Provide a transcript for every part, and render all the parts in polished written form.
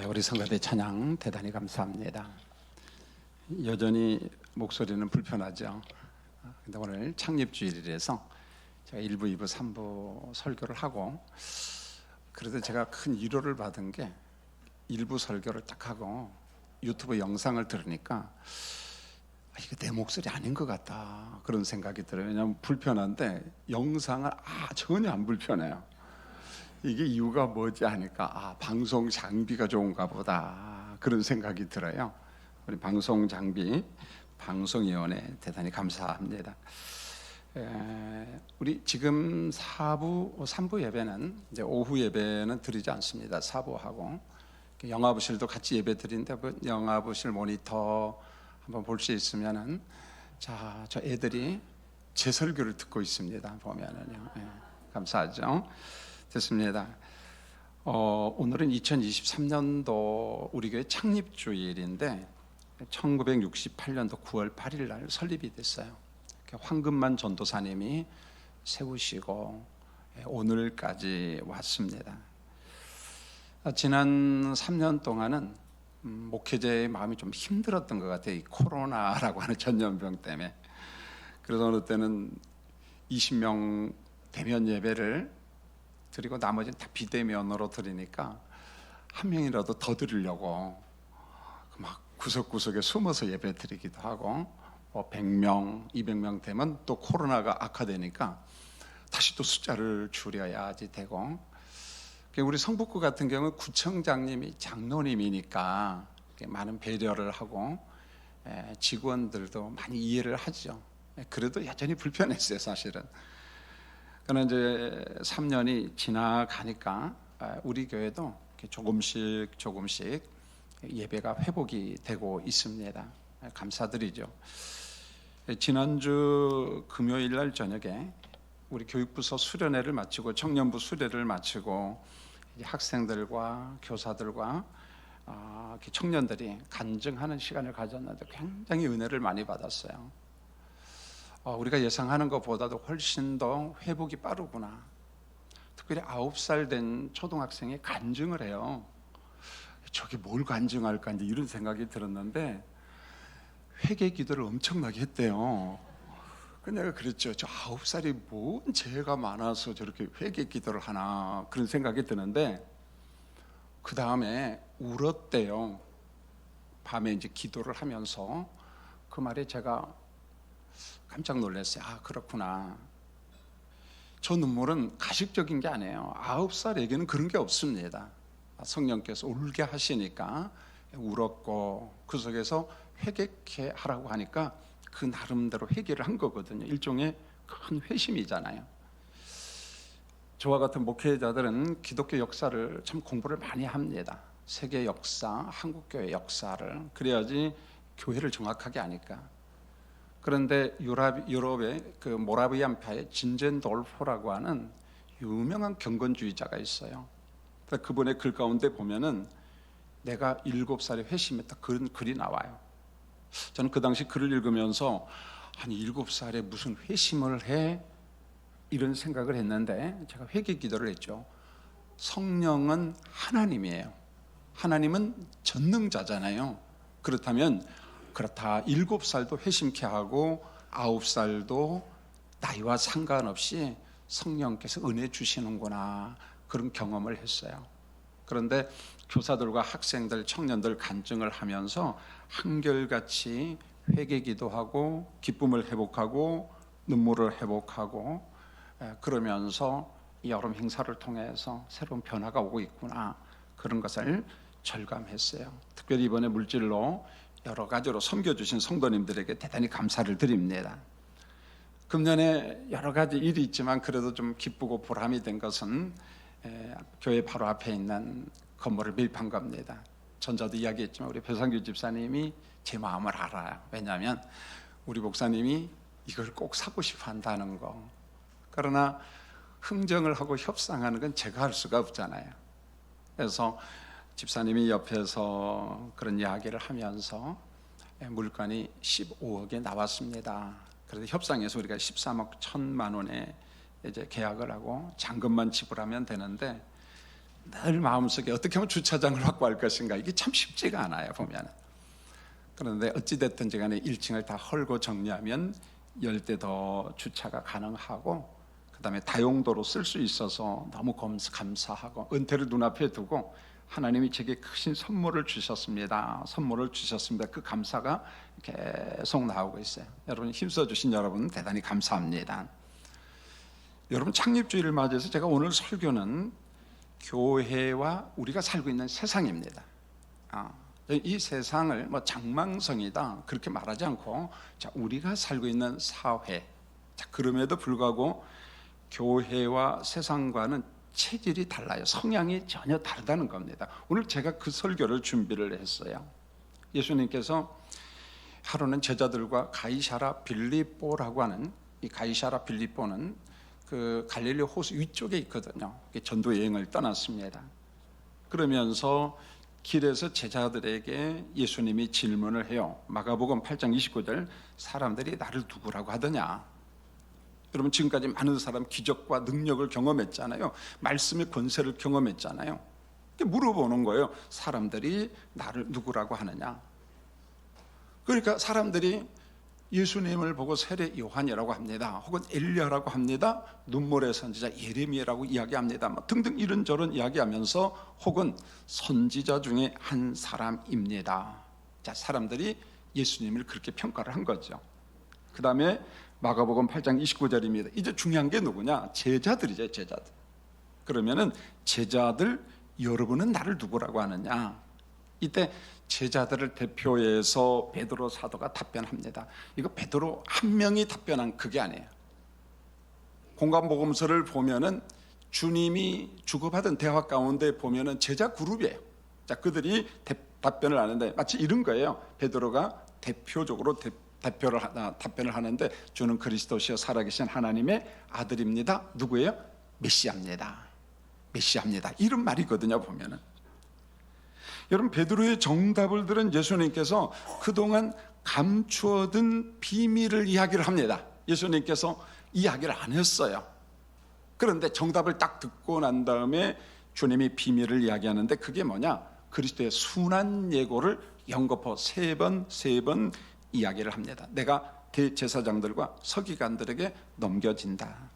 우리 성도들 찬양 대단히 감사합니다. 여전히 목소리는 불편하죠. 근데 오늘 창립주일이라서 제가 1부, 2부, 3부 설교를 하고, 그래도 제가 큰 위로를 받은 게 1부 설교를 딱 하고 유튜브 영상을 들으니까 이게 내 목소리 아닌 것 같다 그런 생각이 들어요. 왜냐하면 불편한데 영상은 전혀 안 불편해요. 이게 이유가 뭐지 하니까 방송 장비가 좋은가 보다 그런 생각이 들어요. 우리 방송 장비 방송위원회 대단히 감사합니다. 우리 지금 4부, 3부 예배는 이제 오후 예배는 드리지 않습니다. 4부하고 영화부실도 같이 예배 드리는데 영화부실 모니터 한번 볼 수 있으면은 자, 저 애들이 제 설교를 듣고 있습니다. 보면은요. 감사하죠. 됐습니다. 오늘은 2023년도 우리 교회 창립주일인데 1968년도 9월 8일 날 설립이 됐어요. 황금만 전도사님이 세우시고 오늘까지 왔습니다. 지난 3년 동안은 목회자의 마음이 좀 힘들었던 것 같아요. 이 코로나라고 하는 전염병 때문에. 그래서 어느 때는 20명 대면 예배를 드리고 나머지는 다 비대면으로 드리니까 한 명이라도 더 드리려고 막 구석구석에 숨어서 예배 드리기도 하고, 100명, 200명 되면 또 코로나가 악화되니까 다시 또 숫자를 줄여야지 되고, 우리 성북구 같은 경우는 구청장님이 장로님이니까 많은 배려를 하고 직원들도 많이 이해를 하죠. 그래도 여전히 불편했어요, 사실은. 그러나 이제 3년이 지나가니까 우리 교회도 조금씩 예배가 회복이 되고 있습니다. 감사드리죠. 지난주 금요일 날 저녁에 우리 교육부서 수련회를 마치고 청년부 수련회를 마치고 학생들과 교사들과 청년들이 간증하는 시간을 가졌는데 굉장히 은혜를 많이 받았어요. 우리가 예상하는 것보다도 훨씬 더 회복이 빠르구나. 특별히 9살 된 초등학생이 간증을 해요. 저게 뭘 간증할까 이제 이런 생각이 들었는데 회개 기도를 엄청나게 했대요. 내가 그랬죠. 저 9살이 뭔 죄가 많아서 저렇게 회개 기도를 하나 그런 생각이 드는데 그 다음에 울었대요. 밤에 이제 기도를 하면서 그 말에 제가 깜짝 놀랐어요. 그렇구나. 저 눈물은 가식적인 게 아니에요. 9살에게는 그런 게 없습니다. 성령께서 울게 하시니까 울었고 그 속에서 회개케 하라고 하니까 그 나름대로 회개를 한 거거든요. 일종의 큰 회심이잖아요. 저와 같은 목회자들은 기독교 역사를 참 공부를 많이 합니다. 세계 역사, 한국교회 역사를. 그래야지 교회를 정확하게 아니까. 그런데 유럽의 그 모라비안파의 진젠돌포라고 하는 유명한 경건주의자가 있어요. 그분의 글 가운데 보면은 내가 7살에 회심했다 그런 글이 나와요. 저는 그 당시 글을 읽으면서 아니 7살에 무슨 회심을 해? 이런 생각을 했는데 제가 회개 기도를 했죠. 성령은 하나님이에요. 하나님은 전능자잖아요. 그렇다면 그렇다 7살도 회심케 하고 9살도 나이와 상관없이 성령께서 은혜 주시는구나 그런 경험을 했어요. 그런데 교사들과 학생들, 청년들 간증을 하면서 한결같이 회개 기도하고 기쁨을 회복하고 눈물을 회복하고 그러면서 이 여름 행사를 통해서 새로운 변화가 오고 있구나 그런 것을 절감했어요. 특별히 이번에 물질로 여러 가지로 섬겨주신 성도님들에게 대단히 감사를 드립니다. 금년에 여러 가지 일이 있지만 그래도 좀 기쁘고 보람이 된 것은 교회 바로 앞에 있는 건물을 매입한 겁니다. 전자도 이야기했지만 우리 배상규 집사님이 제 마음을 알아요. 왜냐하면 우리 목사님이 이걸 꼭 사고 싶어 한다는 거. 그러나 흥정을 하고 협상하는 건 제가 할 수가 없잖아요. 그래서 집사님이 옆에서 그런 이야기를 하면서 물건이 15억에 나왔습니다. 그래서 협상에서 우리가 13억 1천만 원에 이제 계약을 하고 잔금만 지불하면 되는데 늘 마음속에 어떻게 하면 주차장을 확보할 것인가, 이게 참 쉽지가 않아요 보면. 그런데 어찌됐든지 간에 1층을 다 헐고 정리하면 10대 더 주차가 가능하고, 그 다음에 다용도로 쓸 수 있어서 너무 감사하고, 은퇴를 눈앞에 두고 하나님이 제게 크신 선물을 주셨습니다. 그 감사가 계속 나오고 있어요. 여러분 힘써주신 여러분 대단히 감사합니다. 여러분 창립주일을 맞이해서 제가 오늘 설교는 교회와 우리가 살고 있는 세상입니다. 이 세상을 뭐 장망성이다 그렇게 말하지 않고, 자, 우리가 살고 있는 사회, 자, 그럼에도 불구하고 교회와 세상과는 체질이 달라요. 성향이 전혀 다르다는 겁니다. 오늘 제가 그 설교를 준비를 했어요. 예수님께서 하루는 제자들과 가이사라 빌립보라고 하는, 이 가이사라 빌립보는 그 갈릴리 호수 위쪽에 있거든요. 전도 여행을 떠났습니다. 그러면서 길에서 제자들에게 예수님이 질문을 해요. 마가복음 8장 29절, 사람들이 나를 누구라고 하더냐? 여러분 지금까지 많은 사람 기적과 능력을 경험했잖아요. 말씀의 권세를 경험했잖아요. 물어보는 거예요. 사람들이 나를 누구라고 하느냐? 그러니까 사람들이 예수님을 보고 세례 요한이라고 합니다. 혹은 엘리야라고 합니다. 눈물의 선지자 예레미야라고 이야기합니다. 뭐 등등 이런저런 이야기하면서 혹은 선지자 중에 한 사람입니다. 자, 사람들이 예수님을 그렇게 평가를 한 거죠. 그 다음에 마가복음 8장 29절입니다. 이제 중요한 게 누구냐? 제자들이죠, 제자들. 그러면은 제자들, 여러분은 나를 누구라고 하느냐? 이때 제자들을 대표해서 베드로 사도가 답변합니다. 이거 베드로 한 명이 답변한 그게 아니에요. 공관복음서를 보면은 주님이 주고받은 대화 가운데 보면은 제자 그룹이에요. 자, 그들이 답변을 하는데 마치 이런 거예요. 베드로가 대표적으로 답변을 하는데, 주는 그리스도시여 살아계신 하나님의 아들입니다. 누구예요? 메시아입니다. 이런 말이거든요 보면은. 여러분 베드로의 정답을 들은 예수님께서 그동안 감추어둔 비밀을 이야기를 합니다. 예수님께서 이야기를 안 했어요. 그런데 정답을 딱 듣고 난 다음에 주님이 비밀을 이야기하는데, 그게 뭐냐? 그리스도의 순환 예고를 연거푸 세 번 이야기를 합니다. 내가 대제사장들과 서기관들에게 넘겨진다.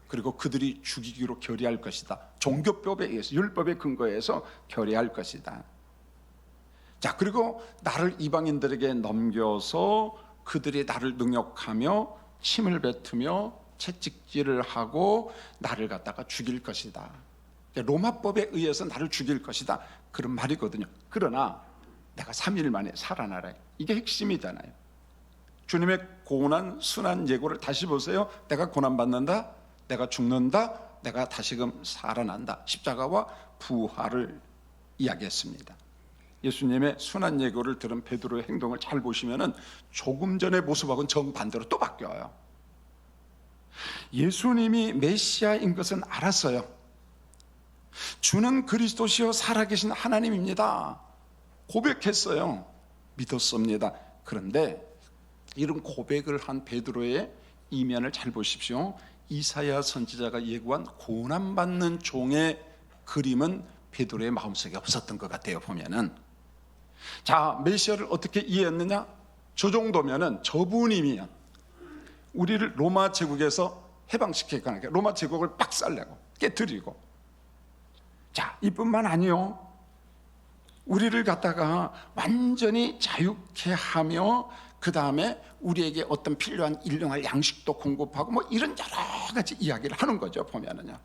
그리고 그들이 죽이기로 결의할 것이다. 종교법에 의해서, 율법의 근거에서 결의할 것이다. 자, 그리고 나를 이방인들에게 넘겨서 그들이 나를 능욕하며 침을 뱉으며 채찍질을 하고 나를 갖다가 죽일 것이다. 로마법에 의해서 나를 죽일 것이다, 그런 말이거든요. 그러나 내가 3일 만에 살아나라, 이게 핵심이잖아요. 주님의 고난 순환 예고를 다시 보세요. 내가 고난받는다, 내가 죽는다, 내가 다시금 살아난다. 십자가와 부활을 이야기했습니다. 예수님의 순환 예고를 들은 베드로의 행동을 잘 보시면은 조금 전의 모습하고는 정반대로 또 바뀌어요. 예수님이 메시아인 것은 알았어요. 주는 그리스도시요 살아계신 하나님입니다. 고백했어요. 믿었습니다. 그런데 이런 고백을 한 베드로의 이면을 잘 보십시오. 이사야 선지자가 예고한 고난받는 종의 그림은 베드로의 마음속에 없었던 것 같아요 보면은. 자, 메시아를 어떻게 이해했느냐? 저 정도면은, 저분이면 우리를 로마 제국에서 해방시키니까 로마 제국을 박살내고 깨뜨리고, 자, 이뿐만 아니요, 우리를 갖다가 완전히 자유케 하며 그 다음에 우리에게 어떤 필요한 일용할 양식도 공급하고 뭐 이런 여러 가지 이야기를 하는 거죠 보면은요.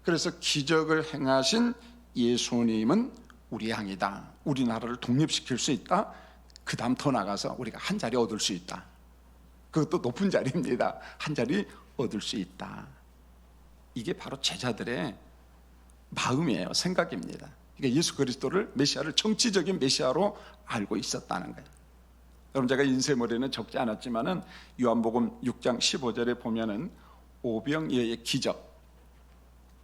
그래서 기적을 행하신 예수님은 우리 양이다. 우리나라를 독립시킬 수 있다. 그 다음 더 나가서 우리가 한 자리 얻을 수 있다. 그것도 높은 자리입니다. 한 자리 얻을 수 있다. 이게 바로 제자들의 마음이에요. 생각입니다. 그러니까 예수 그리스도를, 메시아를 정치적인 메시아로 알고 있었다는 거예요. 여러분 제가 인쇄머리는 적지 않았지만은 요한복음 6장 15절에 보면은 오병이어의 기적,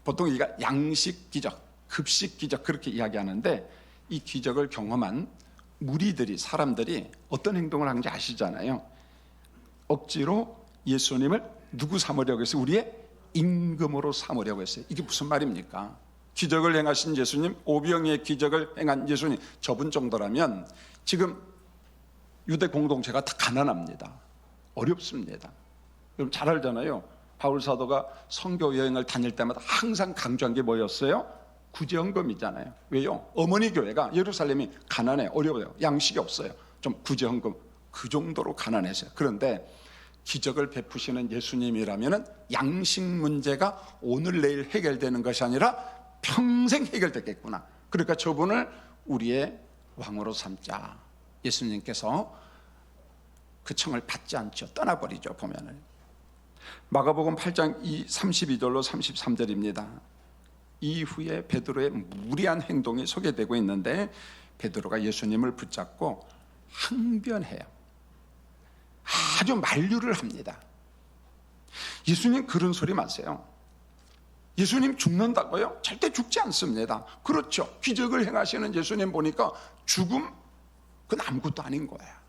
보통 이가 양식 기적, 급식 기적 그렇게 이야기하는데, 이 기적을 경험한 무리들이, 사람들이 어떤 행동을 하는지 아시잖아요. 억지로 예수님을 누구 삼으려고 했어요? 우리의 임금으로 삼으려고 했어요. 이게 무슨 말입니까? 기적을 행하신 예수님, 오병이의 기적을 행한 예수님, 저분 정도라면 지금 유대 공동체가 다 가난합니다. 어렵습니다. 여러분 잘 알잖아요. 바울 사도가 선교 여행을 다닐 때마다 항상 강조한 게 뭐였어요? 구제헌금이잖아요. 왜요? 어머니 교회가 예루살렘이 가난해, 어려워요. 양식이 없어요. 좀 구제헌금, 그 정도로 가난했어요. 그런데 기적을 베푸시는 예수님이라면 양식 문제가 오늘 내일 해결되는 것이 아니라 평생 해결되겠구나. 그러니까 저분을 우리의 왕으로 삼자. 예수님께서 그 청을 받지 않죠. 떠나버리죠. 보면은 마가복음 8장 32절로 33절입니다. 이후에 베드로의 무리한 행동이 소개되고 있는데 베드로가 예수님을 붙잡고 항변해요. 아주 만류를 합니다. 예수님 그런 소리 마세요. 예수님 죽는다고요? 절대 죽지 않습니다. 그렇죠. 기적을 행하시는 예수님 보니까 죽음 그건 아무것도 아닌 거야.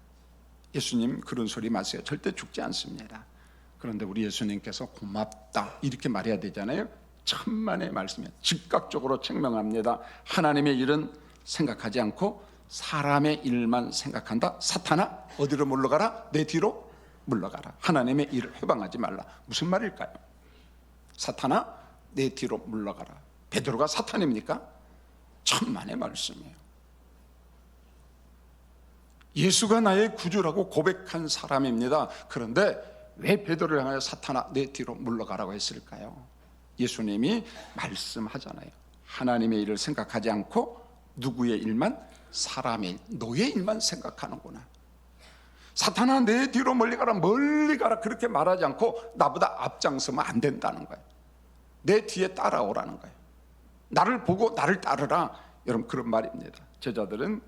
예수님 그런 소리 마세요. 절대 죽지 않습니다. 그런데 우리 예수님께서 고맙다 이렇게 말해야 되잖아요. 천만의 말씀이에요. 즉각적으로 책명합니다. 하나님의 일은 생각하지 않고 사람의 일만 생각한다. 사탄아 어디로 물러가라? 내 뒤로 물러가라. 하나님의 일을 해방하지 말라. 무슨 말일까요? 사탄아 내 뒤로 물러가라. 베드로가 사탄입니까? 천만의 말씀이에요. 예수가 나의 구주라고 고백한 사람입니다. 그런데 왜 베드로를 향하여 사탄아 내 뒤로 물러가라고 했을까요? 예수님이 말씀하잖아요. 하나님의 일을 생각하지 않고 누구의 일만? 사람의 일, 너의 일만 생각하는구나. 사탄아 내 뒤로 멀리 가라, 멀리 가라 그렇게 말하지 않고 나보다 앞장서면 안 된다는 거예요. 내 뒤에 따라오라는 거예요. 나를 보고 나를 따르라. 여러분 그런 말입니다. 제자들은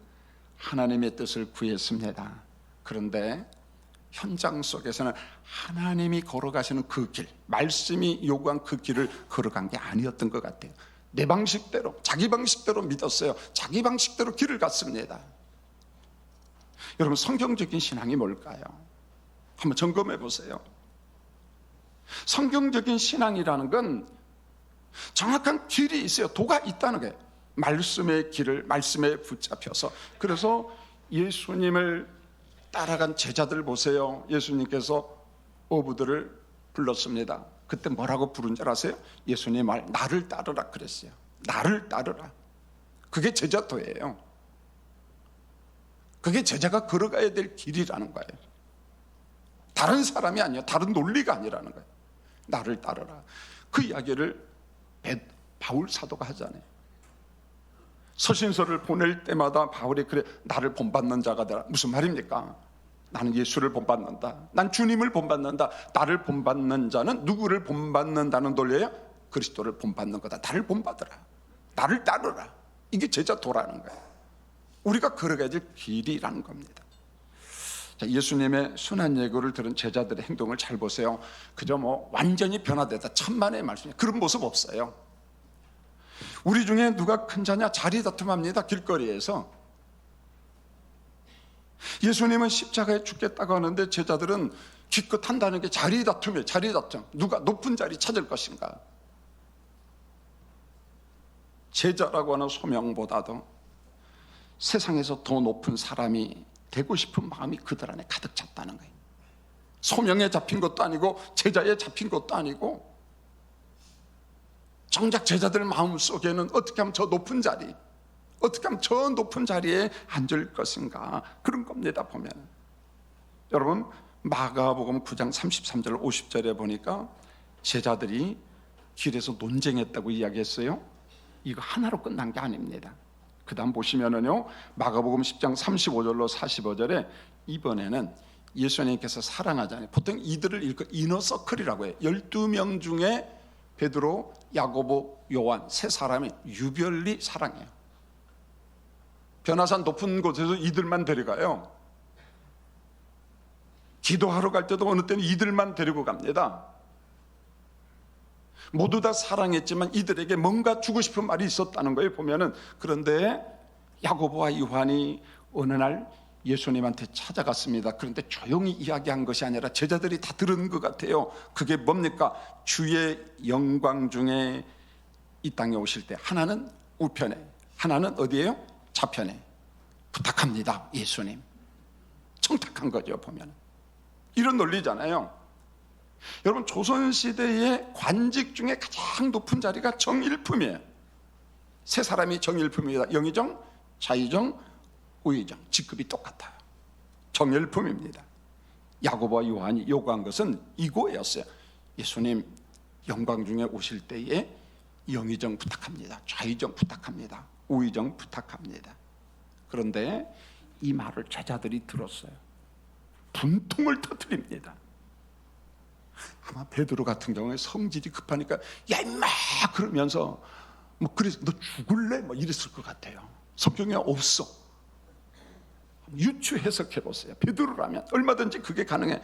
하나님의 뜻을 구했습니다. 그런데 현장 속에서는 하나님이 걸어가시는 그 길, 말씀이 요구한 그 길을 걸어간 게 아니었던 것 같아요. 내 방식대로, 자기 방식대로 믿었어요. 자기 방식대로 길을 갔습니다. 여러분 성경적인 신앙이 뭘까요? 한번 점검해 보세요. 성경적인 신앙이라는 건 정확한 길이 있어요. 도가 있다는 거예요. 말씀의 길을 말씀에 붙잡혀서. 그래서 예수님을 따라간 제자들 보세요. 예수님께서 어부들을 불렀습니다. 그때 뭐라고 부른 줄 아세요? 예수님 말 나를 따르라 그랬어요. 나를 따르라. 그게 제자도예요. 그게 제자가 걸어가야 될 길이라는 거예요. 다른 사람이 아니에요. 다른 논리가 아니라는 거예요. 나를 따르라. 그 이야기를 바울 사도가 하잖아요. 서신서를 보낼 때마다 바울이 그래 나를 본받는 자가 되라. 무슨 말입니까? 나는 예수를 본받는다. 난 주님을 본받는다. 나를 본받는 자는 누구를 본받는다는 논리예요? 그리스도를 본받는 거다. 나를 본받으라. 나를 따르라. 이게 제자도라는 거예요. 우리가 걸어가야 될 길이라는 겁니다. 자, 예수님의 순한 예고를 들은 제자들의 행동을 잘 보세요. 그저 완전히 변화되다. 천만의 말씀이에요. 그런 모습 없어요. 우리 중에 누가 큰 자냐 자리 다툼합니다. 길거리에서. 예수님은 십자가에 죽겠다고 하는데 제자들은 기껏 한다는 게 자리 다툼이에요. 자리 다툼. 누가 높은 자리 찾을 것인가. 제자라고 하는 소명보다도 세상에서 더 높은 사람이 되고 싶은 마음이 그들 안에 가득 찼다는 거예요. 소명에 잡힌 것도 아니고 제자에 잡힌 것도 아니고 정작 제자들 마음속에는 어떻게 하면 저 높은 자리, 어떻게 하면 저 높은 자리에 앉을 것인가, 그런 겁니다. 보면 여러분 마가복음 9장 33절 50절에 보니까 제자들이 길에서 논쟁했다고 이야기했어요. 이거 하나로 끝난 게 아닙니다. 그 다음 보시면은요, 마가복음 10장 35절로 45절에 이번에는 예수님께서 사랑하잖아요. 보통 이들을 이너서클이라고 해요. 12명 중에 베드로, 야고보, 요한 세 사람이 유별리 사랑해요. 변화산 높은 곳에서 이들만 데려가요. 기도하러 갈 때도 어느 때는 이들만 데리고 갑니다. 모두 다 사랑했지만 이들에게 뭔가 주고 싶은 말이 있었다는 거예요. 보면은. 그런데 야고보와 요한이 어느 날 예수님한테 찾아갔습니다. 그런데 조용히 이야기한 것이 아니라 제자들이 다 들은 것 같아요. 그게 뭡니까? 주의 영광 중에 이 땅에 오실 때 하나는 우편에, 하나는 어디예요? 좌편에. 부탁합니다. 예수님. 청탁한 거죠, 보면. 이런 논리잖아요. 여러분, 조선시대의 관직 중에 가장 높은 자리가 정일품이에요. 세 사람이 정일품입니다. 영의정, 좌의정, 우의정. 직급이 똑같아요. 정일품입니다. 야고보와 요한이 요구한 것은 이거였어요. 예수님, 영광 중에 오실 때에 영의정 부탁합니다. 좌의정 부탁합니다. 우의정 부탁합니다. 그런데 이 말을 제자들이 들었어요. 분통을 터뜨립니다. 아마 베드로 같은 경우에 성질이 급하니까 야 임마 그러면서 뭐 그래서 너 죽을래? 뭐 이랬을 것 같아요. 성경에 없어. 유추 해석해 보세요. 베드로라면 얼마든지 그게 가능해.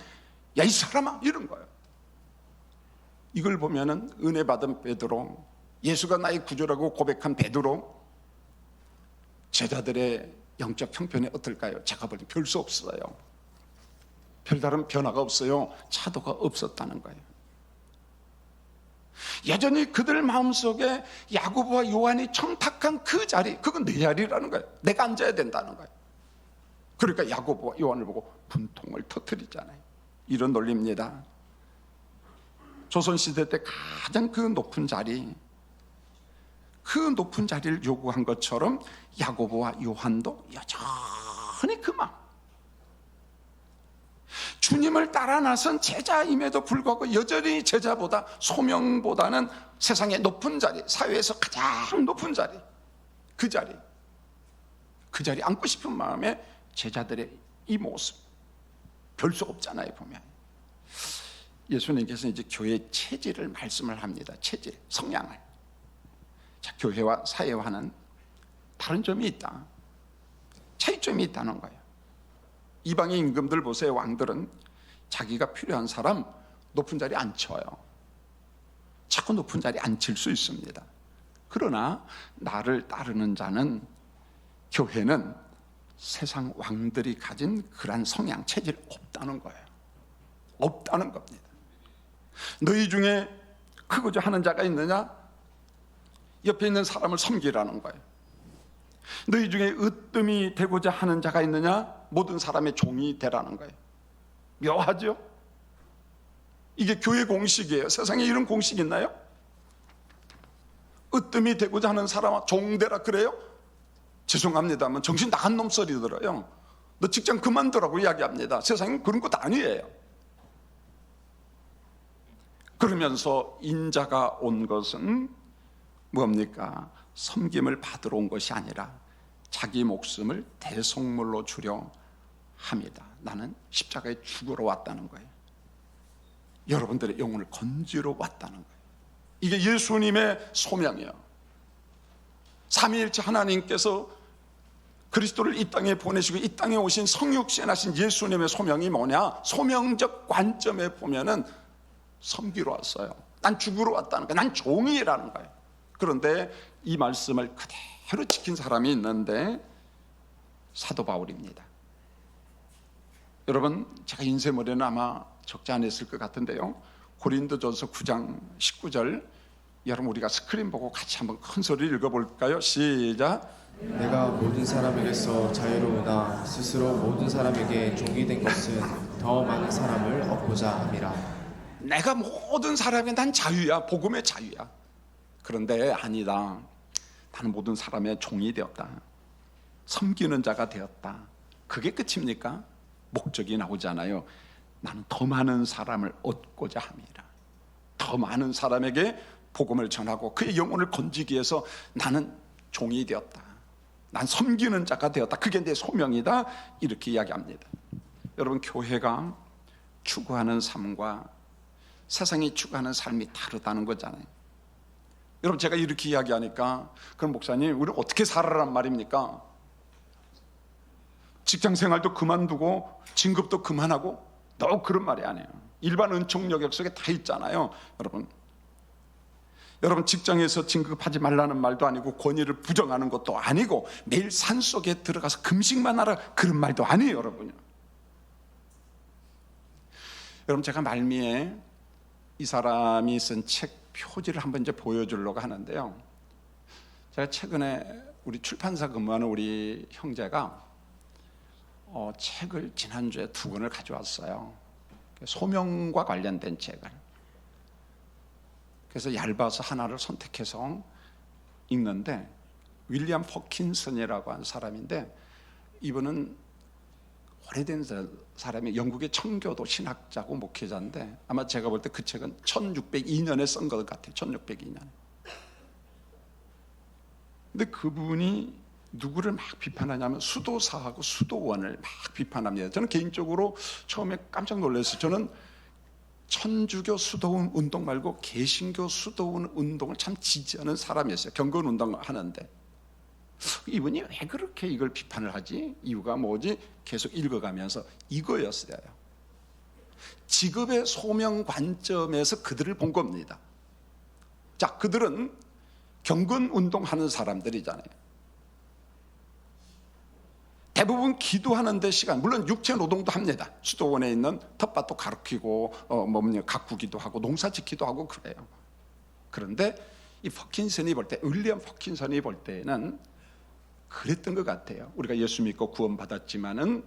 야 이 사람아 이런 거예요. 이걸 보면은 은혜 받은 베드로, 예수가 나의 구주라고 고백한 베드로, 제자들의 영적 형편이 어떨까요? 제가 보니 별 수 없어요. 별다른 변화가 없어요. 차도가 없었다는 거예요. 여전히 그들 마음속에 야고보와 요한이 청탁한 그 자리, 그건 내 자리라는 거예요. 내가 앉아야 된다는 거예요. 그러니까 야고보와 요한을 보고 분통을 터뜨리잖아요. 이런 논리입니다. 조선시대 때 가장 그 높은 자리, 그 높은 자리를 요구한 것처럼 야고보와 요한도 여전히 그 마음, 주님을 따라 나선 제자임에도 불구하고 여전히 제자보다, 소명보다는 세상의 높은 자리, 사회에서 가장 높은 자리, 그 자리 앉고 싶은 마음에 제자들의 이 모습, 별 수 없잖아요. 보면 예수님께서 이제 교회의 체질을 말씀을 합니다. 체질, 성향을. 자, 교회와 사회와는 다른 점이 있다, 차이점이 있다는 거예요. 이방의 임금들 보세요. 왕들은 자기가 필요한 사람 높은 자리에 앉혀요. 자꾸 높은 자리에 앉힐 수 있습니다. 그러나 나를 따르는 자는, 교회는 세상 왕들이 가진 그러한 성향, 체질이 없다는 거예요. 없다는 겁니다. 너희 중에 크고자 하는 자가 있느냐? 옆에 있는 사람을 섬기라는 거예요. 너희 중에 으뜸이 되고자 하는 자가 있느냐? 모든 사람의 종이 되라는 거예요. 묘하죠? 이게 교회 공식이에요. 세상에 이런 공식 있나요? 으뜸이 되고자 하는 사람아 종 되라 그래요? 죄송합니다만 정신 나간 놈 소리 들어요. 너 직장 그만두라고 이야기합니다. 세상엔 그런 것 아니에요. 그러면서 인자가 온 것은 뭡니까? 섬김을 받으러 온 것이 아니라 자기 목숨을 대속물로 주려 합니다. 나는 십자가에 죽으러 왔다는 거예요. 여러분들의 영혼을 건지러 왔다는 거예요. 이게 예수님의 소명이에요. 삼위일체 하나님께서 그리스도를 이 땅에 보내시고 이 땅에 오신 성육신하신 예수님의 소명이 뭐냐? 소명적 관점에 보면은 섬기러 왔어요. 난 죽으러 왔다는 거예요. 난 종이라는 거예요. 그런데 이 말씀을 그대로 지킨 사람이 있는데 사도 바울입니다. 여러분, 제가 인쇄머리는 아마 적지 않았을 것 같은데요, 고린도전서 9장 19절, 여러분 우리가 스크린 보고 같이 한번 큰 소리를 읽어볼까요? 시작. 내가 모든 사람에게서 자유로우나 스스로 모든 사람에게 종이 된 것은 더 많은 사람을 얻고자 함이라. 내가 모든 사람에게 난 자유야, 복음의 자유야. 그런데 아니다, 나는 모든 사람의 종이 되었다, 섬기는 자가 되었다. 그게 끝입니까? 목적이 나오잖아요. 나는 더 많은 사람을 얻고자 함이라. 더 많은 사람에게 복음을 전하고 그의 영혼을 건지기 위해서 나는 종이 되었다, 난 섬기는 자가 되었다, 그게 내 소명이다, 이렇게 이야기합니다. 여러분, 교회가 추구하는 삶과 세상이 추구하는 삶이 다르다는 거잖아요. 여러분, 제가 이렇게 이야기하니까 그럼 목사님 우리 어떻게 살아란 말입니까? 직장생활도 그만두고 진급도 그만하고, 너 그런 말이 아니에요. 일반 은총 여격 속에 다 있잖아요. 여러분 직장에서 진급하지 말라는 말도 아니고 권위를 부정하는 것도 아니고 매일 산속에 들어가서 금식만 하라 그런 말도 아니에요. 여러분 제가 말미에 이 사람이 쓴 책 표지를 한번 이제 보여주려고 하는데요, 제가 최근에 우리 출판사 근무하는 우리 형제가 책을 지난주에 2권을 가져왔어요. 소명과 관련된 책을. 그래서 얇아서 하나를 선택해서 읽는데, 윌리엄 퍼킨슨이라고 하는 사람인데, 이분은 오래된 사람이 영국의 청교도 신학자고 목회자인데, 아마 제가 볼 때 그 책은 1602년에 쓴 것 같아요. 1602년에. 근데 그분이 누구를 막 비판하냐면 수도사하고 수도원을 막 비판합니다. 저는 개인적으로 처음에 깜짝 놀랐어요. 저는 천주교 수도원 운동 말고 개신교 수도원 운동을 참 지지하는 사람이었어요. 경건 운동을 하는데 이분이 왜 그렇게 이걸 비판을 하지? 이유가 뭐지? 계속 읽어가면서 이거였어요. 직업의 소명 관점에서 그들을 본 겁니다. 자, 그들은 경건 운동하는 사람들이잖아요. 대부분 기도하는 데 시간, 물론 육체 노동도 합니다. 수도원에 있는 텃밭도 가르치고 가꾸기도 하고 농사 짓기도 하고 그래요. 그런데 이 퍼킨슨이 볼 때, 윌리엄 퍼킨슨이 볼 때는 그랬던 것 같아요. 우리가 예수 믿고 구원받았지만은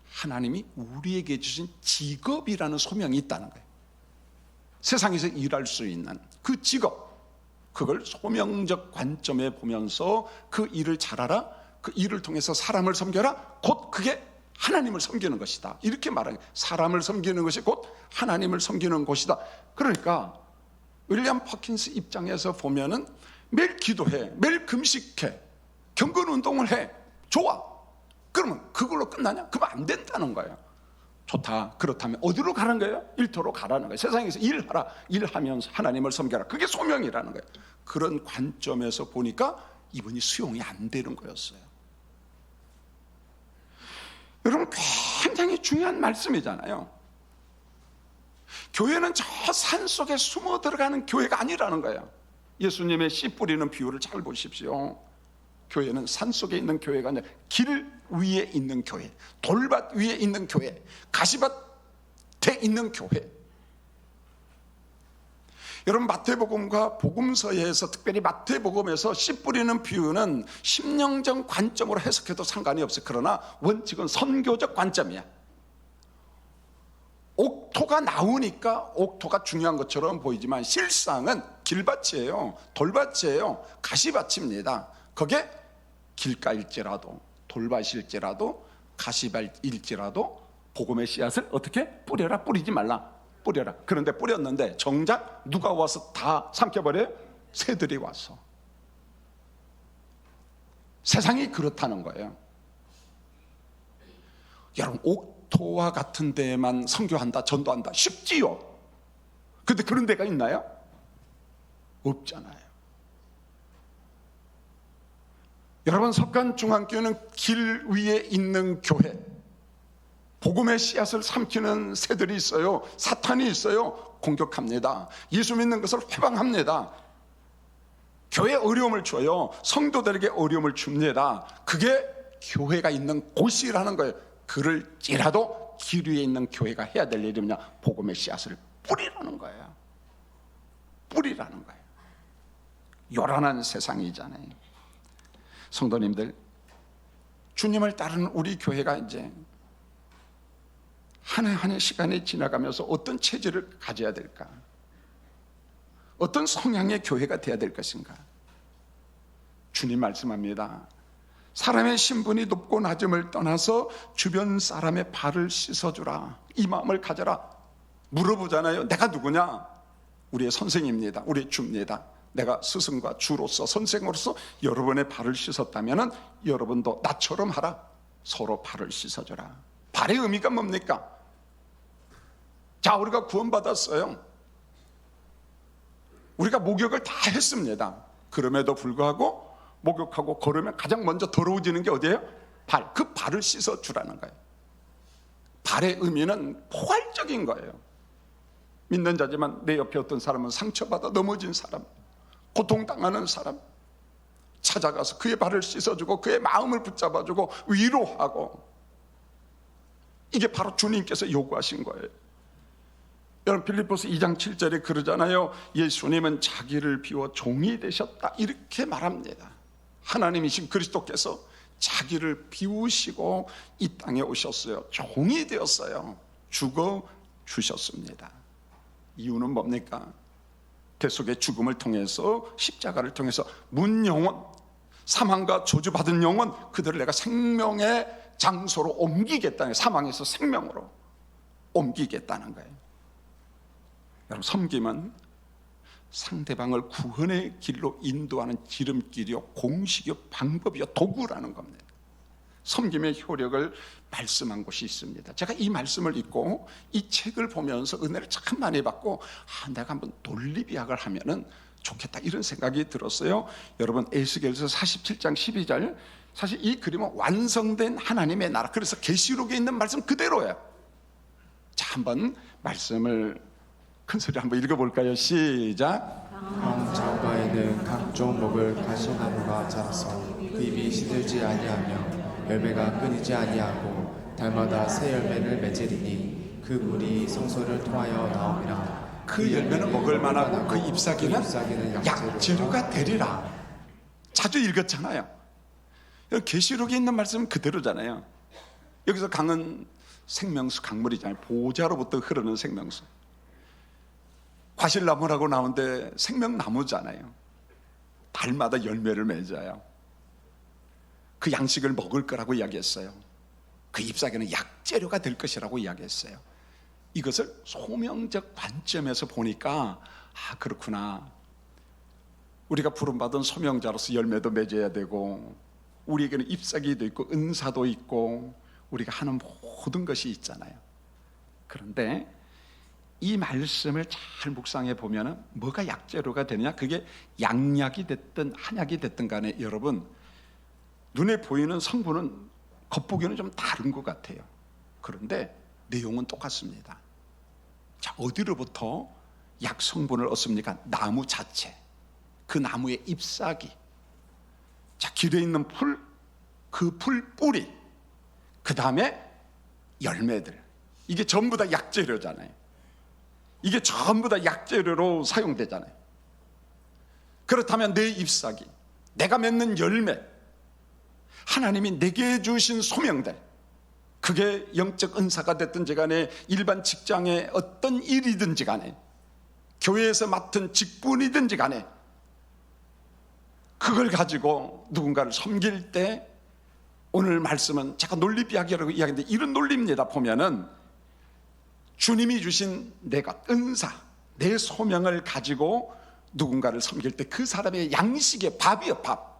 하나님이 우리에게 주신 직업이라는 소명이 있다는 거예요. 세상에서 일할 수 있는 그 직업, 그걸 소명적 관점에 보면서 그 일을 잘하라, 그 일을 통해서 사람을 섬겨라, 곧 그게 하나님을 섬기는 것이다. 이렇게 말하는 거예요. 사람을 섬기는 것이 곧 하나님을 섬기는 것이다. 그러니까 윌리엄 퍼킨스 입장에서 보면은 매일 기도해, 매일 금식해, 경건 운동을 해. 좋아. 그러면 그걸로 끝나냐? 그러면 안 된다는 거예요. 좋다. 그렇다면 어디로 가는 거예요? 일터로 가라는 거예요. 세상에서 일하라. 일하면서 하나님을 섬겨라. 그게 소명이라는 거예요. 그런 관점에서 보니까 이분이 수용이 안 되는 거였어요. 여러분, 굉장히 중요한 말씀이잖아요. 교회는 저 산 속에 숨어 들어가는 교회가 아니라는 거예요. 예수님의 씨 뿌리는 비유를 잘 보십시오. 교회는 산 속에 있는 교회가 아니라 길 위에 있는 교회, 돌밭 위에 있는 교회, 가시밭에 있는 교회. 여러분, 마태복음과 복음서에서, 특별히 마태복음에서 씨 뿌리는 비유는 심령적 관점으로 해석해도 상관이 없어요. 그러나 원칙은 선교적 관점이야. 옥토가 나오니까 옥토가 중요한 것처럼 보이지만 실상은 길밭이에요. 돌밭이에요. 가시밭입니다. 거기에 길가일지라도, 돌밭일지라도, 가시밭일지라도 복음의 씨앗을 어떻게? 뿌려라. 뿌리지 말라. 뿌려라. 그런데 뿌렸는데 정작 누가 와서 다 삼켜버려요? 새들이 와서. 세상이 그렇다는 거예요. 여러분, 옥토와 같은 데만 선교한다, 전도한다, 쉽지요. 그런데 그런 데가 있나요? 없잖아요. 여러분, 석간중앙교회는 길 위에 있는 교회, 복음의 씨앗을 삼키는 새들이 있어요. 사탄이 있어요. 공격합니다. 예수 믿는 것을 회방합니다. 교회에 어려움을 줘요. 성도들에게 어려움을 줍니다. 그게 교회가 있는 곳이라는 거예요. 그럴지라도 길 위에 있는 교회가 해야 될 일이 뭐냐? 복음의 씨앗을 뿌리라는 거예요. 뿌리라는 거예요. 요란한 세상이잖아요. 성도님들, 주님을 따르는 우리 교회가 이제 한 해 한 해 시간이 지나가면서 어떤 체질을 가져야 될까? 어떤 성향의 교회가 되어야 될 것인가? 주님 말씀합니다. 사람의 신분이 높고 낮음을 떠나서 주변 사람의 발을 씻어주라. 이 마음을 가져라. 물어보잖아요. 내가 누구냐? 우리의 선생입니다. 우리의 주입니다. 내가 스승과 주로서, 선생으로서 여러분의 발을 씻었다면 여러분도 나처럼 하라. 서로 발을 씻어줘라. 발의 의미가 뭡니까? 자, 우리가 구원받았어요. 우리가 목욕을 다 했습니다. 그럼에도 불구하고 목욕하고 걸으면 가장 먼저 더러워지는 게 어디예요? 발. 그 발을 씻어주라는 거예요. 발의 의미는 포괄적인 거예요. 믿는 자지만 내 옆에 어떤 사람은 상처받아 넘어진 사람, 고통당하는 사람, 찾아가서 그의 발을 씻어주고 그의 마음을 붙잡아주고 위로하고, 이게 바로 주님께서 요구하신 거예요. 여러분, 빌립보서 2장 7절에 그러잖아요. 예수님은 자기를 비워 종이 되셨다, 이렇게 말합니다. 하나님이신 그리스도께서 자기를 비우시고 이 땅에 오셨어요. 종이 되었어요. 죽어 주셨습니다. 이유는 뭡니까? 대속의 죽음을 통해서, 십자가를 통해서 문영혼, 사망과 저주받은 영혼, 그들을 내가 생명의 장소로 옮기겠다는, 사망에서 생명으로 옮기겠다는 거예요. 여러분, 섬김은 상대방을 구원의 길로 인도하는 지름길이요, 공식이요, 방법이요, 도구라는 겁니다. 섬김의 효력을 말씀한 곳이 있습니다. 제가 이 말씀을 읽고 이 책을 보면서 은혜를 참 많이 받고, 내가 한번 논리비학을 하면은 좋겠다, 이런 생각이 들었어요. 여러분, 에스겔서 47장 12절, 사실 이 그림은 완성된 하나님의 나라, 그래서 계시록에 있는 말씀 그대로예요. 자, 한번 말씀을 큰 소리 한번 읽어볼까요? 시작. 성 좌우가에는 각종 먹을 가시나무가 자라서 그 잎이 시들지 아니하며 열매가 끊이지 아니하고 달마다 새 열매를 맺으리니 그 물이 성소를 통하여 나오리라. 그 열매는 먹을 만하고 그 잎사귀는 약재료가 되리라. 자주 읽었잖아요. 계시록에 있는 말씀은 그대로잖아요. 여기서 강은 생명수, 강물이잖아요. 보좌로부터 흐르는 생명수. 과실나무라고 나오는데 생명나무잖아요. 달마다 열매를 맺어요. 그 양식을 먹을 거라고 이야기했어요. 그 잎사귀는 약재료가 될 것이라고 이야기했어요. 이것을 소명적 관점에서 보니까, 그렇구나. 우리가 부름받은 소명자로서 열매도 맺어야 되고, 우리에게는 잎사귀도 있고 은사도 있고 우리가 하는 모든 것이 있잖아요. 그런데 이 말씀을 잘 묵상해 보면 뭐가 약재료가 되느냐? 그게 양약이 됐든 한약이 됐든 간에 여러분, 눈에 보이는 성분은 겉보기에는 좀 다른 것 같아요. 그런데 내용은 똑같습니다. 자, 어디로부터 약 성분을 얻습니까? 나무 자체, 그 나무의 잎사귀, 자, 길에 있는 풀, 그 풀 뿌리, 그 다음에 열매들, 이게 전부 다 약재료잖아요. 이게 전부 다 약재료로 사용되잖아요. 그렇다면 내 잎사귀, 내가 맺는 열매, 하나님이 내게 주신 소명들, 그게 영적 은사가 됐든지 간에 일반 직장의 어떤 일이든지 간에 교회에서 맡은 직분이든지 간에 그걸 가지고 누군가를 섬길 때, 오늘 말씀은 제가 논리비약이라고 이야기했는데 이런 논리입니다. 보면은 주님이 주신 내 것, 은사, 내 소명을 가지고 누군가를 섬길 때 그 사람의 양식의 밥이요, 밥.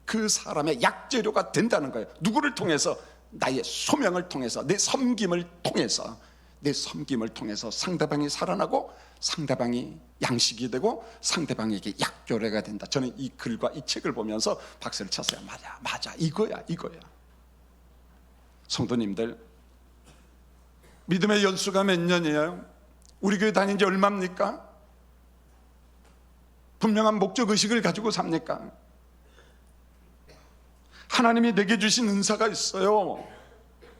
그 사람의 약재료가 된다는 거예요. 누구를 통해서? 나의 소명을 통해서, 내 섬김을 통해서, 내 섬김을 통해서 상대방이 살아나고 상대방이 양식이 되고 상대방에게 약조례가 된다. 저는 이 글과 이 책을 보면서 박수를 쳤어요. 맞아, 이거야. 성도님들, 믿음의 연수가 몇 년이에요? 우리 교회 다닌 지 얼마입니까? 분명한 목적의식을 가지고 삽니까? 하나님이 내게 주신 은사가 있어요.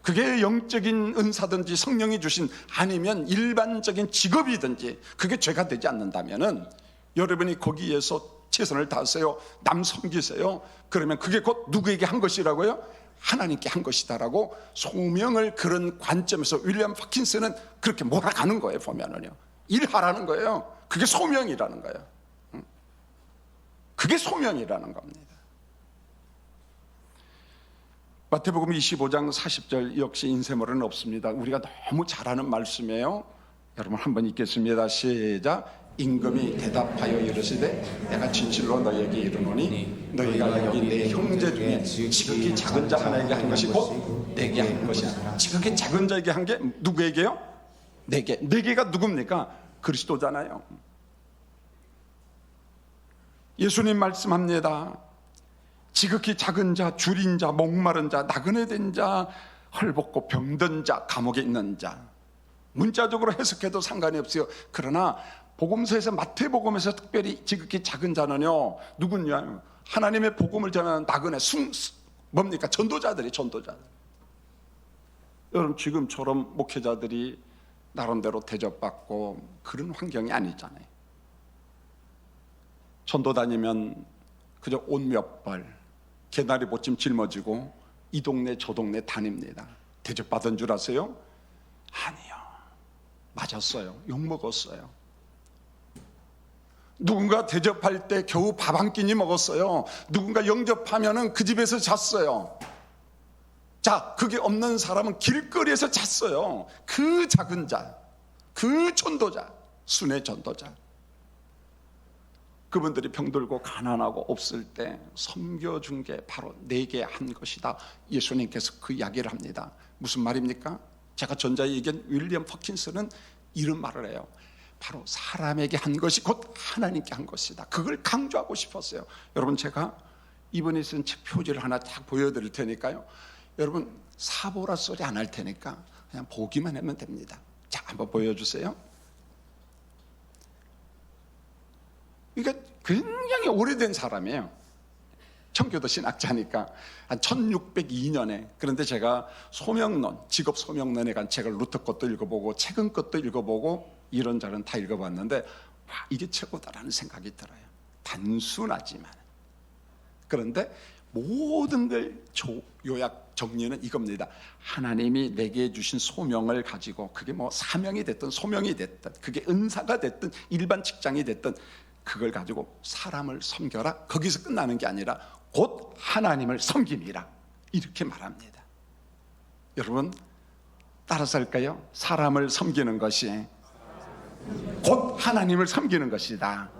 그게 영적인 은사든지 성령이 주신, 아니면 일반적인 직업이든지 그게 죄가 되지 않는다면은 여러분이 거기에서 최선을 다하세요. 남 섬기세요. 그러면 그게 곧 누구에게 한 것이라고요? 하나님께 한 것이다라고 소명을 그런 관점에서 윌리엄 파킨스는 그렇게 몰아가는 거예요. 보면은요, 일하라는 거예요. 그게 소명이라는 거예요. 그게 소명이라는 겁니다. 마태복음 25장 40절 역시 인쇄물은 없습니다. 우리가 너무 잘 아는 말씀이에요. 여러분 한번 읽겠습니다. 시작. 임금이 대답하여 이르시되 내가 진실로 너희에게 이르노니 너희가 여기 내 형제 중에 지극히 작은 자 하나에게 한 것이 곧 내게 한 것이야. 지극히 작은 자에게 한 게 누구에게요? 내게. 내게가 누굽니까? 그리스도잖아요. 예수님 말씀합니다. 지극히 작은 자, 줄인 자, 목마른 자, 나그네 된 자, 헐벗고 병든 자, 감옥에 있는 자. 문자적으로 해석해도 상관이 없어요. 그러나 복음서에서, 마태복음에서 특별히 지극히 작은 자는요, 누구냐? 하나님의 복음을 전하는 나그네, 뭡니까? 전도자들이. 여러분, 지금처럼 목회자들이 나름대로 대접받고 그런 환경이 아니잖아요. 전도 다니면 그저 옷 몇 벌, 개나리 보침 짊어지고 이 동네 저 동네 다닙니다. 대접받은 줄 아세요? 아니요. 맞았어요. 욕먹었어요. 누군가 대접할 때 겨우 밥 한 끼니 먹었어요. 누군가 영접하면은 그 집에서 잤어요. 자, 그게 없는 사람은 길거리에서 잤어요. 그 작은 자, 그 전도자, 순회 전도자. 그분들이 병들고 가난하고 없을 때 섬겨준 게 바로 내게 한 것이다. 예수님께서 그 이야기를 합니다. 무슨 말입니까? 제가 전자에 얘기한 윌리엄 퍼킨스는 이런 말을 해요. 바로 사람에게 한 것이 곧 하나님께 한 것이다. 그걸 강조하고 싶었어요. 여러분, 제가 이번에 쓴 책 표지를 하나 딱 보여드릴 테니까요. 여러분, 사보라 소리 안 할 테니까 그냥 보기만 하면 됩니다. 자, 한번 보여주세요. 그러니까 굉장히 오래된 사람이에요. 청교도 신학자니까 한 1602년에. 그런데 제가 소명론, 직업 소명론에 간 책을 루터 것도 읽어보고 최근 것도 읽어보고 이런저런 다 읽어봤는데 와, 이게 최고다라는 생각이 들어요. 단순하지만. 그런데 모든 걸 요약 정리는 이겁니다. 하나님이 내게 주신 소명을 가지고 그게 뭐 사명이 됐든 소명이 됐든 그게 은사가 됐든 일반 직장이 됐든 그걸 가지고 사람을 섬겨라. 거기서 끝나는 게 아니라 곧 하나님을 섬김이라 이렇게 말합니다. 여러분, 따라서 할까요? 사람을 섬기는 것이 곧 하나님을 섬기는 것이다.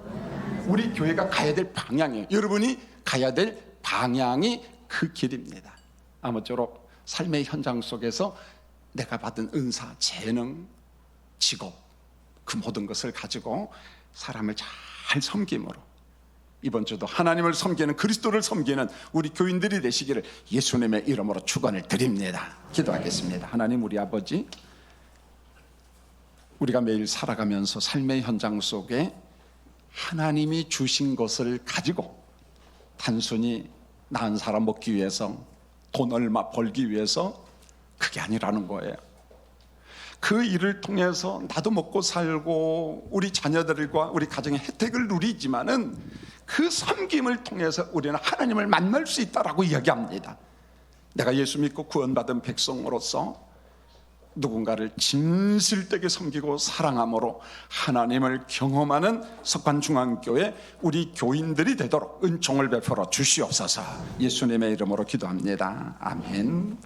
우리 교회가 가야 될 방향이에요. 여러분이 가야 될 방향이 그 길입니다. 아무쪼록 삶의 현장 속에서 내가 받은 은사, 재능, 직업 그 모든 것을 가지고 사람을 잘 섬김으로 이번 주도 하나님을 섬기는, 그리스도를 섬기는 우리 교인들이 되시기를 예수님의 이름으로 축원을 드립니다. 기도하겠습니다. 하나님, 우리 아버지, 우리가 매일 살아가면서 삶의 현장 속에 하나님이 주신 것을 가지고 단순히 나 한 사람 먹기 위해서, 돈 얼마 벌기 위해서 그게 아니라는 거예요. 그 일을 통해서 나도 먹고 살고 우리 자녀들과 우리 가정의 혜택을 누리지만은 그 섬김을 통해서 우리는 하나님을 만날 수 있다라고 이야기합니다. 내가 예수 믿고 구원받은 백성으로서 누군가를 진실되게 섬기고 사랑함으로 하나님을 경험하는 석관중앙교회 우리 교인들이 되도록 은총을 베풀어 주시옵소서. 예수님의 이름으로 기도합니다. 아멘.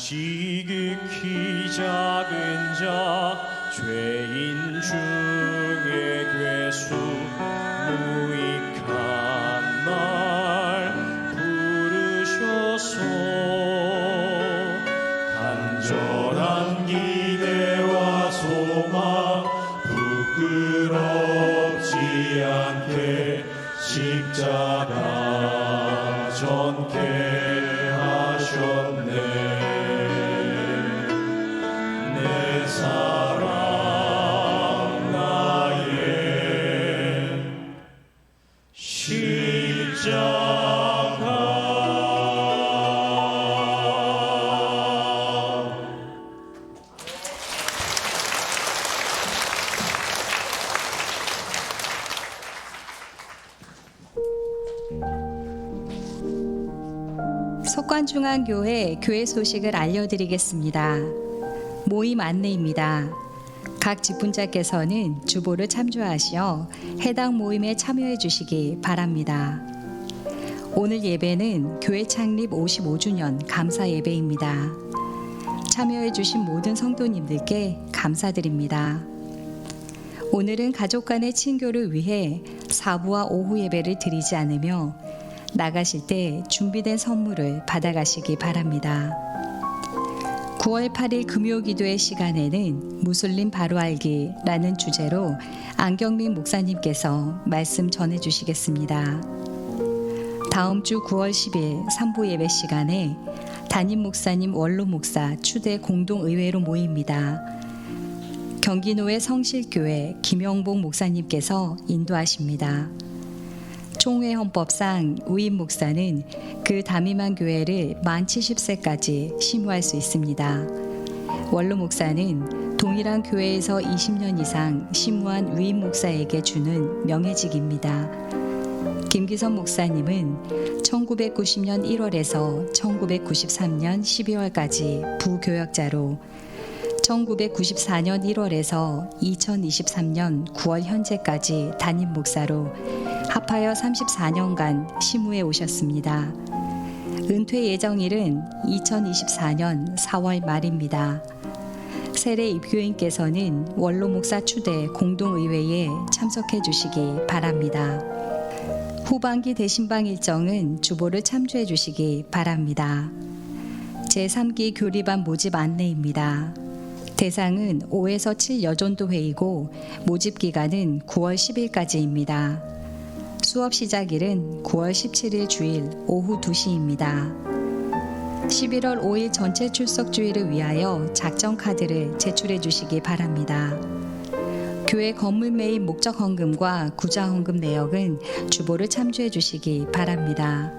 지극히 작은 자 죄인 중에 괴수 무익한 날 부르셔서 간절한 기대와 소망 부끄럽지 않게 십자가 전케 하셨네. 내 사랑 나의 십자가. 석관중앙교회 교회 소식을 알려드리겠습니다. 모임 안내입니다. 각 직분자께서는 주보를 참조하시어 해당 모임에 참여해 주시기 바랍니다. 오늘 예배는 교회 창립 55주년 감사 예배입니다. 참여해 주신 모든 성도님들께 감사드립니다. 오늘은 가족 간의 친교를 위해 사부와 오후 예배를 드리지 않으며 나가실 때 준비된 선물을 받아가시기 바랍니다. 9월 8일 금요기도의 시간에는 무슬림 바로 알기라는 주제로 안경민 목사님께서 말씀 전해주시겠습니다. 다음 주 9월 10일 3부 예배 시간에 담임 목사님 원로 목사 추대 공동의회로 모입니다. 경기노회 성실교회 김영복 목사님께서 인도하십니다. 총회 헌법상 위임 목사는 그 담임한 교회를 만 70세까지 심우할 수 있습니다. 원로 목사는 동일한 교회에서 20년 이상 심우한 위임 목사에게 주는 명예직입니다. 김기선 목사님은 1990년 1월에서 1993년 12월까지 부교역자로 1994년 1월에서 2023년 9월 현재까지 담임 목사로 합하여 34년간 심우해 오셨습니다. 은퇴 예정일은 2024년 4월 말입니다. 세례 입교인께서는 원로 목사 추대 공동의회에 참석해 주시기 바랍니다. 후반기 대신방 일정은 주보를 참조해 주시기 바랍니다. 제3기 교리반 모집 안내입니다. 대상은 5에서 7 여전도 회의고 모집 기간은 9월 10일까지입니다. 수업 시작일은 9월 17일 주일 오후 2시입니다. 11월 5일 전체 출석 주의를 위하여 작정 카드를 제출해 주시기 바랍니다. 교회 건물 매입 목적 헌금과 구자 헌금 내역은 주보를 참조해 주시기 바랍니다.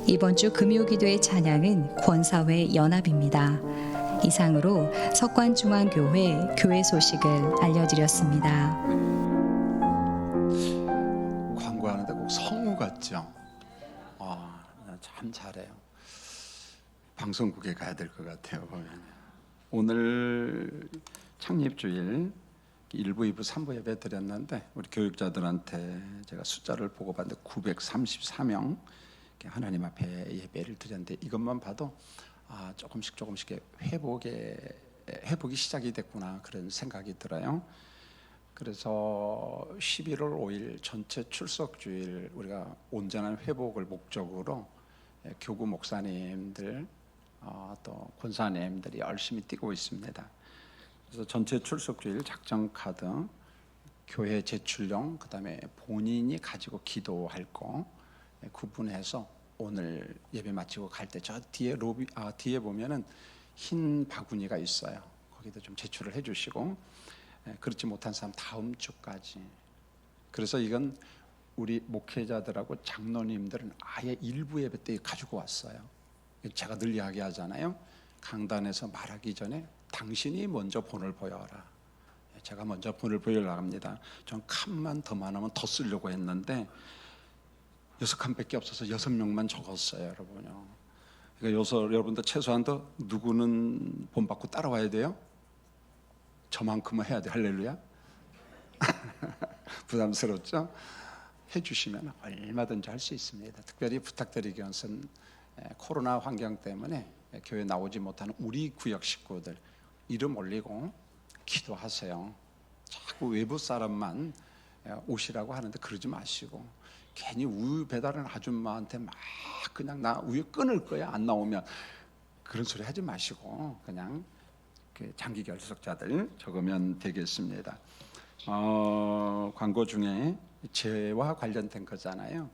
이번 주 금요기도의 찬양은 권사회 연합입니다. 이상으로 석관중앙교회 교회 소식을 알려드렸습니다. 광고하는데 꼭 성우 같죠? 참 잘해요. 방송국에 가야 될 것 같아요. 보면. 오늘 창립주일 1부, 2부, 3부 예배 드렸는데 우리 교육자들한테 제가 숫자를 보고 봤는데 934명 하나님 앞에 예배를 드렸는데 이것만 봐도 조금씩 회복이 시작이 됐구나 그런 생각이 들어요. 그래서 11월 5일 전체 출석주일 우리가 온전한 회복을 목적으로 교구 목사님들 또 권사님들이 열심히 뛰고 있습니다. 그래서 전체 출석주일 작정 카드, 교회 제출용, 그다음에 본인이 가지고 기도할 거 구분해서 오늘 예배 마치고 갈 때 저 뒤에 뒤에 보면은 흰 바구니가 있어요. 거기도 좀 제출을 해주시고 그렇지 못한 사람 다음 주까지. 그래서 이건 우리 목회자들하고 장로님들은 아예 일부 예배 때 가지고 왔어요. 제가 늘 이야기하잖아요. 강단에서 말하기 전에 당신이 먼저 본을 보여라. 제가 먼저 본을 보여려고 합니다. 전 칸만 더 많으면 더 쓰려고 했는데 6칸밖에 없어서 6명만 적었어요, 여러분요. 그러니까 여러분들 최소한 더 누구는 본 받고 따라와야 돼요? 저만큼은 해야 돼. 할렐루야. 부담스럽죠? 해주시면 얼마든지 할 수 있습니다. 특별히 부탁드리기 위해서는 코로나 환경 때문에 교회 나오지 못하는 우리 구역 식구들 이름 올리고 기도하세요. 자꾸 외부 사람만 오시라고 하는데 그러지 마시고, 괜히 우유 배달하는 아줌마한테 막 그냥 나 우유 끊을 거야 안 나오면, 그런 소리 하지 마시고 그냥 그 장기 결석자들 적으면 되겠습니다. 광고 중에 재와 관련된 거잖아요.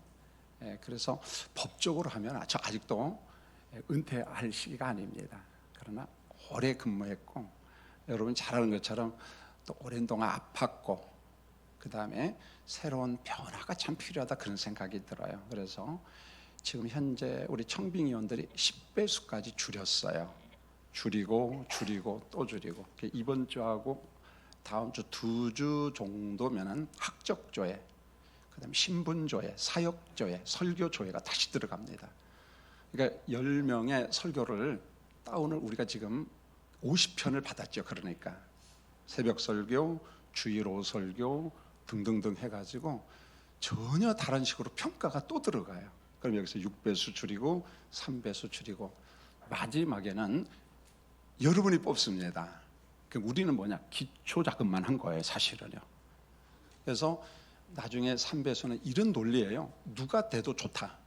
그래서 법적으로 하면 아직도 은퇴할 시기가 아닙니다. 그러나 오래 근무했고, 여러분 잘 아는 것처럼 또 오랜 동안 아팠고, 그 다음에 새로운 변화가 참 필요하다 그런 생각이 들어요. 그래서 지금 현재 우리 청빙위원들이 10배수까지 줄였어요. 줄이고 또 줄이고, 이번 주하고 다음 주 2주 정도면은 학적조회, 그 다음에 신분조회, 사역조회, 설교조회가 다시 들어갑니다. 그러니까 10명의 설교를 다운을 우리가 지금 50편을 받았죠. 그러니까 새벽 설교, 주일 설교 등등등 해가지고 전혀 다른 식으로 평가가 또 들어가요. 그럼 여기서 6배수 줄이고 3배수 줄이고 마지막에는 여러분이 뽑습니다. 우리는 뭐냐? 기초 자금만 한 거예요, 사실은요. 그래서 나중에 3배수는 이런 논리예요. 누가 돼도 좋다.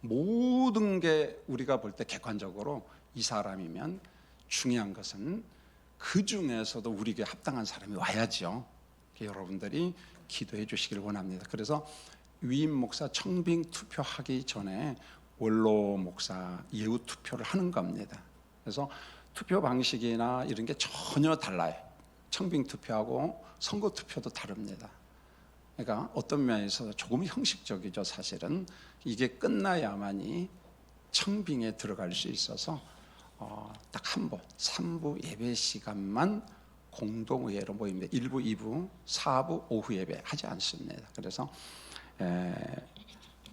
모든 게 우리가 볼 때 객관적으로 이 사람이면, 중요한 것은 그 중에서도 우리에게 합당한 사람이 와야죠. 여러분들이 기도해 주시길 원합니다. 그래서 위임 목사 청빙 투표하기 전에 원로 목사 예우 투표를 하는 겁니다. 그래서 투표 방식이나 이런 게 전혀 달라요. 청빙 투표하고 선거 투표도 다릅니다. 그러니까 어떤 면에서 조금 형식적이죠. 사실은 이게 끝나야만이 청빙에 들어갈 수 있어서 딱 한 번 3부 예배 시간만 공동의회로 모입니다. 1부, 2부, 4부 오후 예배 하지 않습니다. 그래서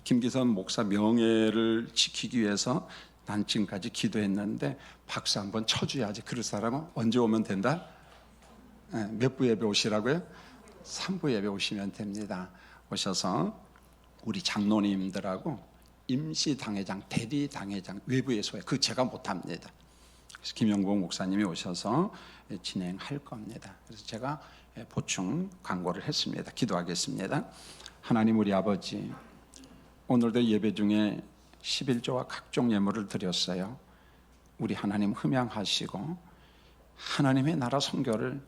김기선 목사 명예를 지키기 위해서 난 지금까지 기도했는데 박수 한번 쳐줘야지. 그럴 사람은 언제 오면 된다? 몇 부 예배 오시라고요? 3부 예배 오시면 됩니다. 오셔서 우리 장로님들하고 임시 당회장, 대리 당회장, 외부의 소회, 그 제가 못합니다. 그래서 김영국 목사님이 오셔서 진행할 겁니다. 그래서 제가 보충 광고를 했습니다. 기도하겠습니다. 하나님 우리 아버지, 오늘도 예배 중에 11조와 각종 예물을 드렸어요. 우리 하나님 흠양하시고 하나님의 나라 선교를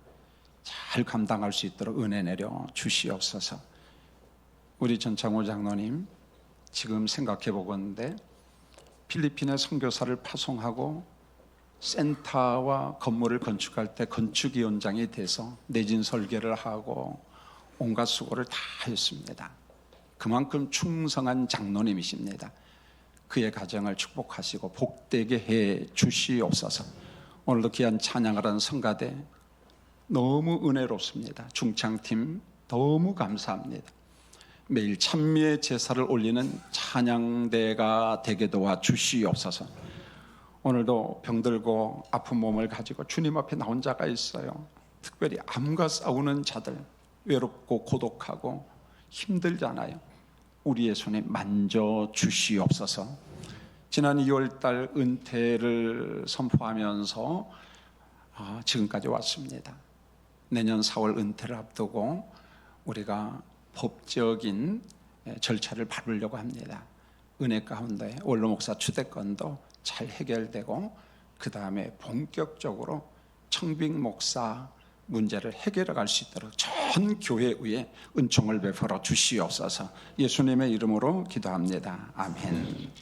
잘 감당할 수 있도록 은혜 내려 주시옵소서. 우리 전창호 장로님 지금 생각해 보건데 필리핀에 선교사를 파송하고 센터와 건물을 건축할 때 건축위원장이 돼서 내진 설계를 하고 온갖 수고를 다 했습니다. 그만큼 충성한 장로님이십니다. 그의 가정을 축복하시고 복되게 해 주시옵소서. 오늘도 귀한 찬양을 하는 성가대 너무 은혜롭습니다. 중창팀 너무 감사합니다. 매일 찬미의 제사를 올리는 찬양대가 되게 도와 주시옵소서. 오늘도 병들고 아픈 몸을 가지고 주님 앞에 나온 자가 있어요. 특별히 암과 싸우는 자들, 외롭고 고독하고 힘들잖아요. 우리의 손에 만져 주시옵소서. 지난 2월달 은퇴를 선포하면서 지금까지 왔습니다. 내년 4월 은퇴를 앞두고 우리가 법적인 절차를 밟으려고 합니다. 은혜 가운데 원로 목사 추대권도 잘 해결되고 그 다음에 본격적으로 청빙 목사 문제를 해결해 갈 수 있도록 전 교회 위에 은총을 베풀어 주시옵소서. 예수님의 이름으로 기도합니다. 아멘.